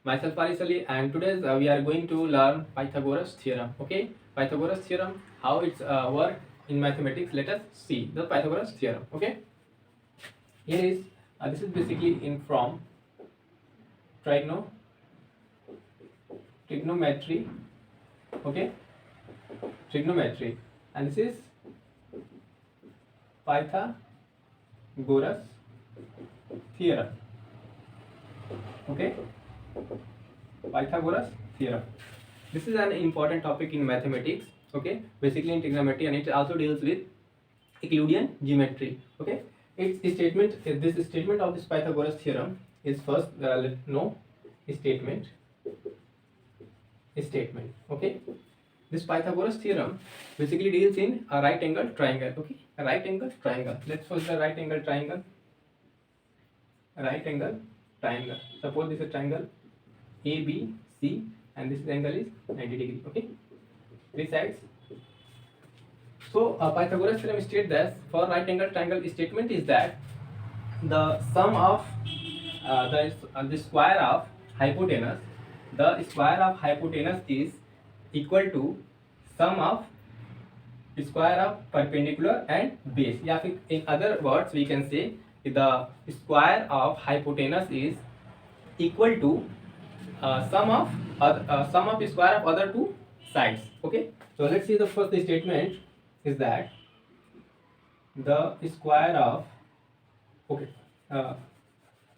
Myself Faris Ali, and today we are going to learn Pythagoras theorem. Okay, Pythagoras theorem, how it's work in mathematics. Let us see the Pythagoras theorem. Okay, here is this is basically in from trigonometry. Okay, trigonometry, and this is Pythagoras theorem. Okay, Pythagoras theorem. This is an important topic in mathematics. Okay, basically in trigonometry, and it also deals with Euclidean geometry. Okay, its statement, this statement of this Pythagoras theorem is first let's know statement. Okay, this Pythagoras theorem basically deals in a right angle triangle. Okay, a right angle triangle. Let's first the right angle triangle. Right angle triangle. Suppose this is a triangle ABC, and this angle is 90 degree. Okay, three sides. So Pythagoras theorem states that for right angle triangle statement is that the sum of the square of hypotenuse, the square of hypotenuse is equal to sum of square of perpendicular and base. Yeah, in other words we can say the square of hypotenuse is equal to sum of square of other two sides. Okay, so let's see the first statement is that the square of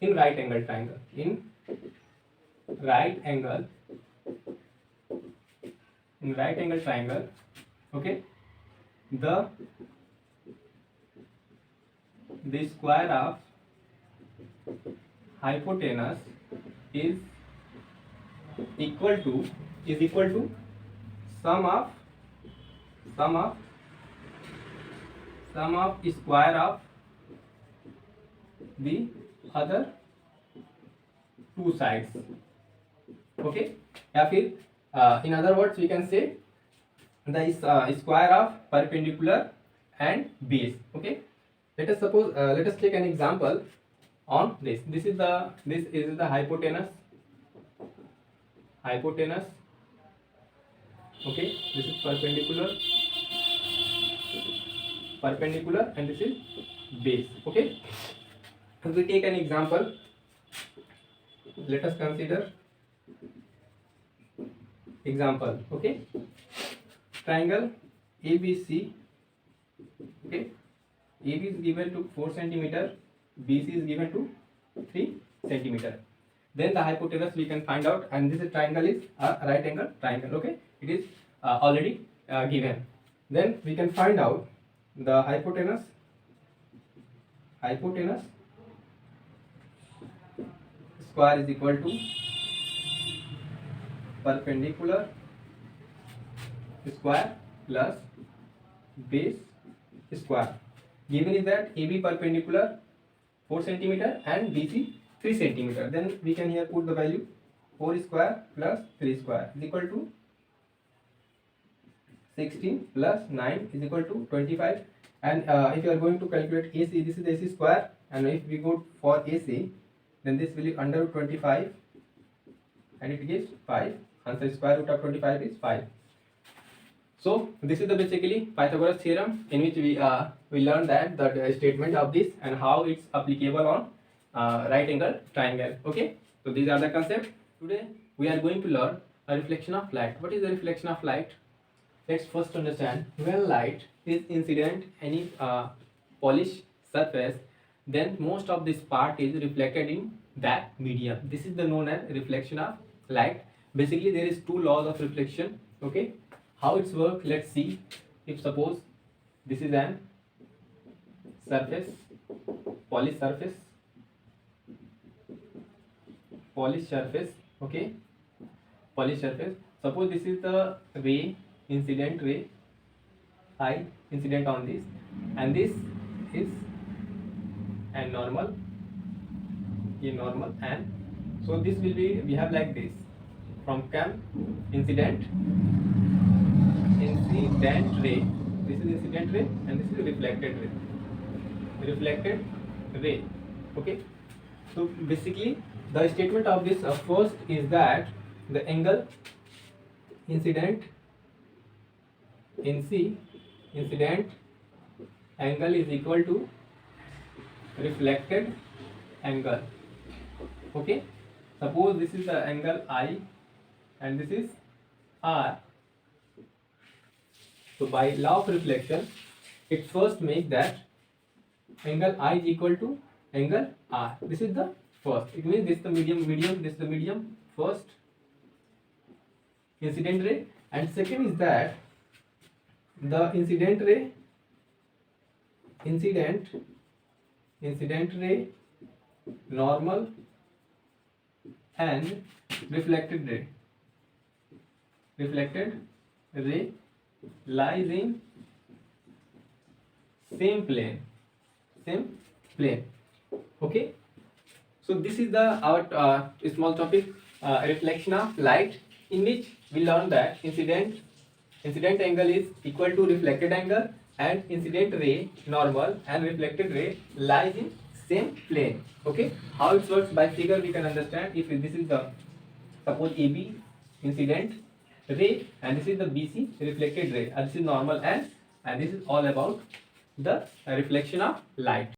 in right angle triangle, okay, the square of hypotenuse is equal to sum of square of the other two sides. Okay, या फिर in other words we can say the square of perpendicular and base. Okay, let us suppose let us take an example on this. This is the hypotenuse. Okay, this is perpendicular and this is base. Okay, if we take an example, let us consider example. Okay, triangle ABC. Okay, AB is given to 4 centimeter, BC is given to 3 centimeter. Then the hypotenuse we can find out, and this triangle is a right angle triangle. Okay, it is already given. Then we can find out the hypotenuse square is equal to perpendicular square plus base square. Given is that AB perpendicular 4 centimeter and BC 3 centimeter. Then we can here put the value 4 square plus 3 square is equal to 16 plus 9 is equal to 25. And if you are going to calculate AC, this is AC square, and if we go for AC, then this will be under 25 and it gives 5. Answer square root of 25 is 5. So this is the basically Pythagoras theorem, in which we learned that the statement of this and how it's applicable on right angle triangle. Okay, so these are the concepts. Today we are going to learn a reflection of light. What is the reflection of light? Let's first understand. When light is incident any polished surface, then most of this part is reflected in that medium. This is the known as reflection of light. Basically there is two laws of reflection. Okay, how it's work, let's see. If suppose this is an surface, polished surface, okay, polished surface. Suppose this is the ray, incident ray, I incident on this, and this is and normal, and so this will be, we have like this from cam incident ray. This is incident ray and this is reflected ray. Okay, so basically The statement of this first is that the angle incident incident angle is equal to reflected angle. Okay, suppose this is the angle I and this is R. So by law of reflection, it first makes that angle I is equal to angle R. This is the first. It means this is the medium, this is the medium first incident ray, and second is that the incident ray normal and reflected ray lies in same plane. Okay, so this is the our small topic, reflection of light, in which we learn that incident angle is equal to reflected angle, and incident ray normal and reflected ray lies in same plane. Okay, how it works by figure we can understand. If this is the, suppose AB incident ray and this is the BC reflected ray, and this is normal, and this is all about the reflection of light.